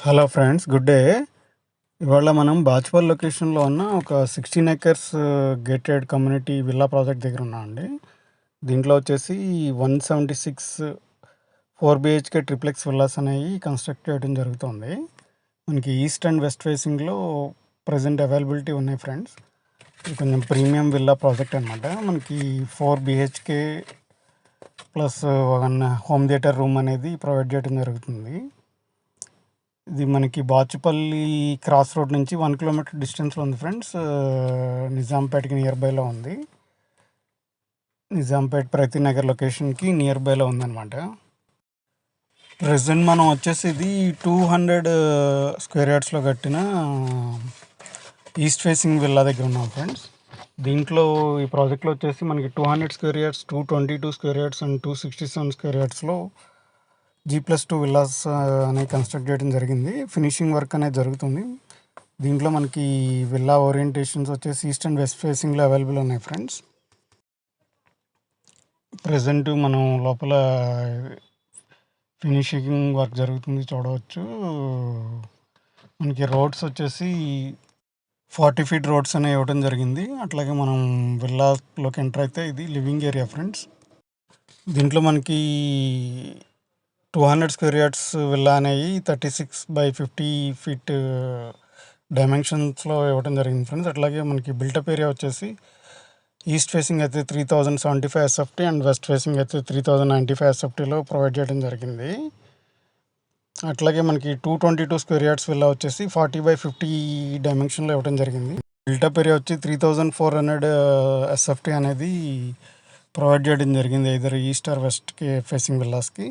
Hello friends, good day. ఇవాళ మనం బాచ్పల్ లొకేషన్లో ఉన్న ఒక 16 acres gated community villa project దగ్గర ఉన్నాం అండి. దీంట్లో వచ్చేసి 176 4 BHK ట్రిప్లెక్స్ విల్లాస్ అనేవి కన్స్ట్రక్ట్ చేయడం జరుగుతుంది. మనకి ఈస్ట్ అండ్ వెస్ట్ ఫేసింగ్లో ప్రజెంట్ అవైలబిలిటీ ఉన్నాయి ఫ్రెండ్స్. ఇది కొంచెం ప్రీమియం విల్లా ప్రాజెక్ట్ అనమాట. మనకి 4 BHK plus 1 home theatre room అనేది ప్రొవైడ్ చేయడం జరుగుతుంది. ఇది మనకి బాచుపల్లి క్రాస్ రోడ్ నుంచి 1 కిలోమీటర్ డిస్టెన్స్లో ఉంది ఫ్రెండ్స్. నిజాంపేట్కి నియర్ బైలో ఉంది. నిజాంపేట్ ప్రతినగర్ లొకేషన్కి నియర్ బైలో ఉందన్నమాట. ప్రజెంట్ మనం వచ్చేసి ఇది 200 స్క్వేర్ యార్డ్స్లో కట్టిన ఈస్ట్ ఫేసింగ్ విల్లా దగ్గర ఉన్నాం ఫ్రెండ్స్. దీంట్లో ఈ ప్రాజెక్ట్లో వచ్చేసి మనకి 200 square yards, 222 square yards and 267 square యార్డ్స్లో G+2 విల్లాస్ అనేవి కన్స్ట్రక్ట్ చేయడం జరిగింది. ఫినిషింగ్ వర్క్ అనేది జరుగుతుంది. దీంట్లో మనకి విల్లా ఓరియంటేషన్స్ వచ్చేసి ఈస్ట్ అండ్ వెస్ట్ ఫేసింగ్లో అవైలబుల్ ఉన్నాయి ఫ్రెండ్స్. ప్రజెంట్ మనం లోపల ఫినిషింగ్ వర్క్ జరుగుతుంది చూడవచ్చు. మనకి రోడ్స్ వచ్చేసి 40 feet రోడ్స్ అనేవి ఇవ్వడం జరిగింది. అట్లాగే మనం విల్లాలోకి ఎంటర్ అయితే ఇది లివింగ్ ఏరియా ఫ్రెండ్స్. దీంట్లో మనకి 200 స్క్వేర్ యార్డ్స్ విల్లా అనేవి 36x50 feet డైమెన్షన్స్లో ఇవ్వడం జరిగింది ఫ్రెండ్స్. అట్లాగే మనకి బిల్టప్ ఏరియా వచ్చేసి ఈస్ట్ ఫేసింగ్ అయితే 3075 SFT అండ్ వెస్ట్ ఫేసింగ్ అయితే 3095 SFTలో ప్రొవైడ్ చేయడం జరిగింది. అట్లాగే మనకి 222 స్క్వేర్ యార్డ్స్ విల్లా వచ్చేసి 40x50 డైమెన్షన్లో ఇవ్వడం జరిగింది. బిల్టప్ ఏరియా వచ్చి 3400 SFT అనేది ప్రొవైడ్ చేయడం జరిగింది ఇద్దరు ఈస్ట్ ఆర్ వెస్ట్కి ఫేసింగ్ విల్లాస్కి.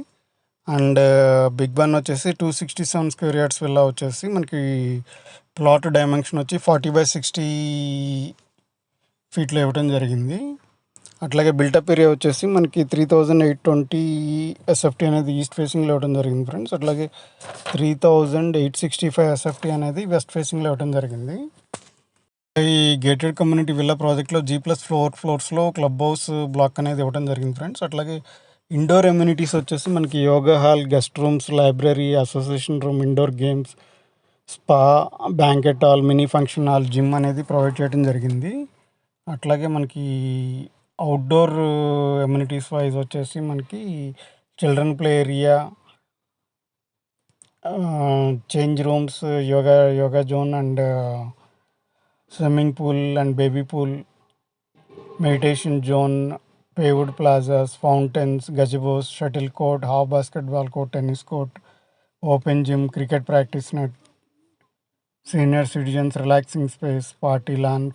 అండ్ బిగ్ వన్ వచ్చేసి 267 స్క్వేర్ యార్డ్స్ విల్లా వచ్చేసి మనకి ప్లాట్ డైమెన్షన్ వచ్చి 40x60 ఫీట్లో ఇవ్వడం జరిగింది. అట్లాగే బిల్టప్ ఏరియా వచ్చేసి మనకి 3820 SFT అనేది ఈస్ట్ ఫేసింగ్లో ఇవ్వడం జరిగింది ఫ్రెండ్స్. అట్లాగే 3865 SFT అనేది వెస్ట్ ఫేసింగ్లో ఇవ్వడం జరిగింది. ఈ గేటెడ్ కమ్యూనిటీ విల్లా ప్రాజెక్ట్లో G+4 ఫ్లోర్స్లో క్లబ్ హౌస్ బ్లాక్ అనేది ఇవ్వడం జరిగింది ఫ్రెండ్స్. అట్లాగే ఇండోర్ ఎమ్యూనిటీస్ వచ్చేసి మనకి yoga hall, guest rooms, library, association room, indoor games, spa, banquet hall, mini function hall, gym అనేది ప్రొవైడ్ చేయడం జరిగింది. అట్లాగే మనకి అవుట్డోర్ ఎమ్యూనిటీస్ వైజ్ వచ్చేసి మనకి children play area, change rooms, yoga zone and swimming pool and baby pool, meditation zone, paved plazas, fountains, gazebos, shuttle court, half basketball court, tennis court, open gym, cricket practice net, senior citizens relaxing space, party lawn,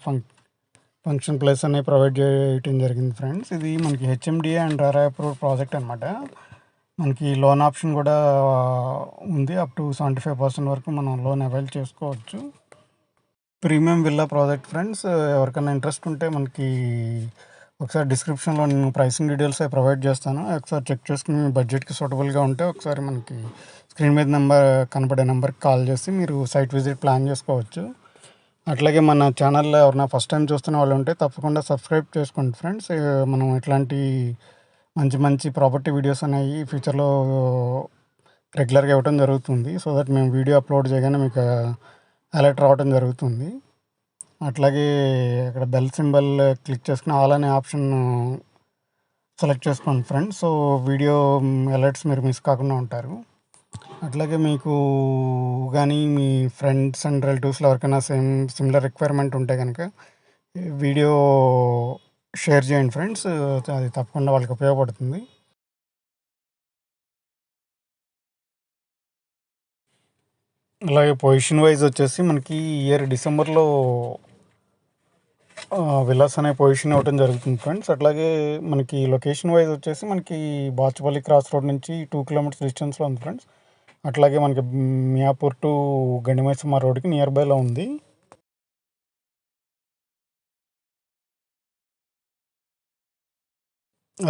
function place అనేవి provide చేయడం జరిగింది friends. ఇది మనకి HMDA and RI approved project అనమాట. మనకి loan option కూడా ఉంది. Up to 75% వరకు మనం లోన్ అవైల్ చేసుకోవచ్చు. Premium villa project friends. ఎవరికైనా ఇంట్రెస్ట్ ఉంటే మనకి ఒకసారి డిస్క్రిప్షన్లో నేను ప్రైసింగ్ డీటెయిల్స్ అవి ప్రొవైడ్ చేస్తాను. ఒకసారి చెక్ చేసుకుని మీ బడ్జెట్కి సూటబుల్గా ఉంటే ఒకసారి మనకి స్క్రీన్ మీద కనపడే నెంబర్కి కాల్ చేసి మీరు సైట్ విజిట్ ప్లాన్ చేసుకోవచ్చు. అట్లాగే మన ఛానల్లో ఎవరైనా ఫస్ట్ టైం చూస్తున్న వాళ్ళు ఉంటే తప్పకుండా సబ్స్క్రైబ్ చేసుకోండి ఫ్రెండ్స్. మనం ఇట్లాంటి మంచి మంచి ప్రాపర్టీ వీడియోస్ అనేవి ఫ్యూచర్లో రెగ్యులర్గా ఇవ్వడం జరుగుతుంది. సో దట్ మేము వీడియో అప్లోడ్ చేయగానే మీకు అలర్ట్ రావడం జరుగుతుంది. అట్లాగే ఇక్కడ బెల్ సింబల్ క్లిక్ చేసుకుని ఆల్ అనే ఆప్షన్ సెలెక్ట్ చేసుకోండి ఫ్రెండ్స్. సో వీడియో అలర్ట్స్ మీరు మిస్ కాకుండా ఉంటారు. అట్లాగే మీకు కానీ మీ ఫ్రెండ్స్ అండ్ రిలేటివ్స్లో ఎవరికైనా సిమిలర్ రిక్వైర్మెంట్ ఉంటే కనుక వీడియో షేర్ చేయండి ఫ్రెండ్స్. అది తప్పకుండా వాళ్ళకి ఉపయోగపడుతుంది. అలాగే పొజిషన్ వైజ్ వచ్చేసి మనకి ఇయర్ డిసెంబర్లో విల్లాస్ అనే పొజిషన్ ఇవ్వడం జరుగుతుంది ఫ్రెండ్స్. అట్లాగే మనకి లొకేషన్ వైజ్ వచ్చేసి మనకి బాచుపల్లి క్రాస్ రోడ్ నుంచి 2 kilometers డిస్టెన్స్లో ఉంది ఫ్రెండ్స్. అట్లాగే మనకి మియాపూర్ టు గండిమైసమ్మ రోడ్కి నియర్ బైలో ఉంది.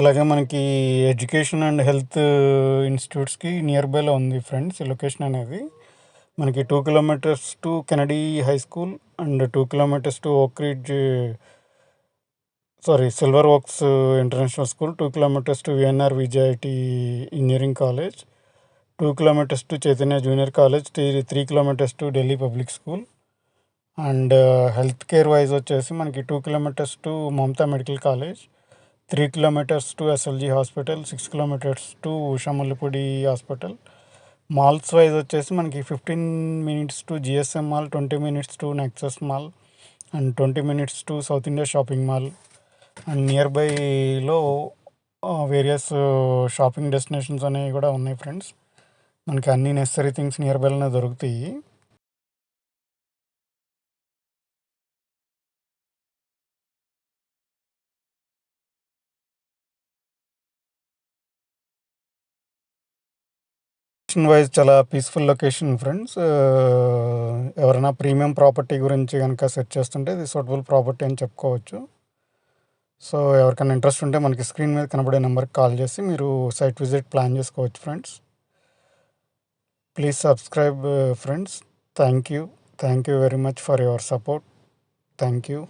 అలాగే మనకి ఎడ్యుకేషన్ అండ్ హెల్త్ ఇన్స్టిట్యూట్స్కి నియర్ బైలో ఉంది ఫ్రెండ్స్ ఈ లొకేషన్ అనేది. మనకి 2 kilometers to Kennedy high school and 2 kilometers to silver oaks international school, 2 kilometers to VNR VJIT engineering college, 2 kilometers to Chaitanya Junior College, 3 kilometers to Delhi Public School. And health care wise వచ్చేసి మనకి 2 kilometers to Mamata medical college, 3 kilometers to SLG hospital, 6 kilometers to Usha Mallipudi hospital. Malls wise వచ్చేసి మనకి 15 minutes to GSM mall, 20 minutes to Nexus mall and 20 minutes to south India shopping mall. And near బైలో various shopping destinations అనేవి కూడా ఉన్నాయి friends. మనకి అన్ని necessary things near బైలోనే దొరుకుతాయి. Location wise చాలా పీస్ఫుల్ లొకేషన్ ఫ్రెండ్స్. ఎవరైనా ప్రీమియం ప్రాపర్టీ గురించి కనుక సెర్చ్ చేస్తుంటే ఇది సూటబుల్ ప్రాపర్టీ అని చెప్పుకోవచ్చు. సో ఎవరికైనా ఇంట్రెస్ట్ ఉంటే మనకి స్క్రీన్ మీద కనబడే నెంబర్కి కాల్ చేసి మీరు సైట్ విజిట్ ప్లాన్ చేసుకోవచ్చు friends. Please subscribe friends. Thank you very much for your support. Thank you.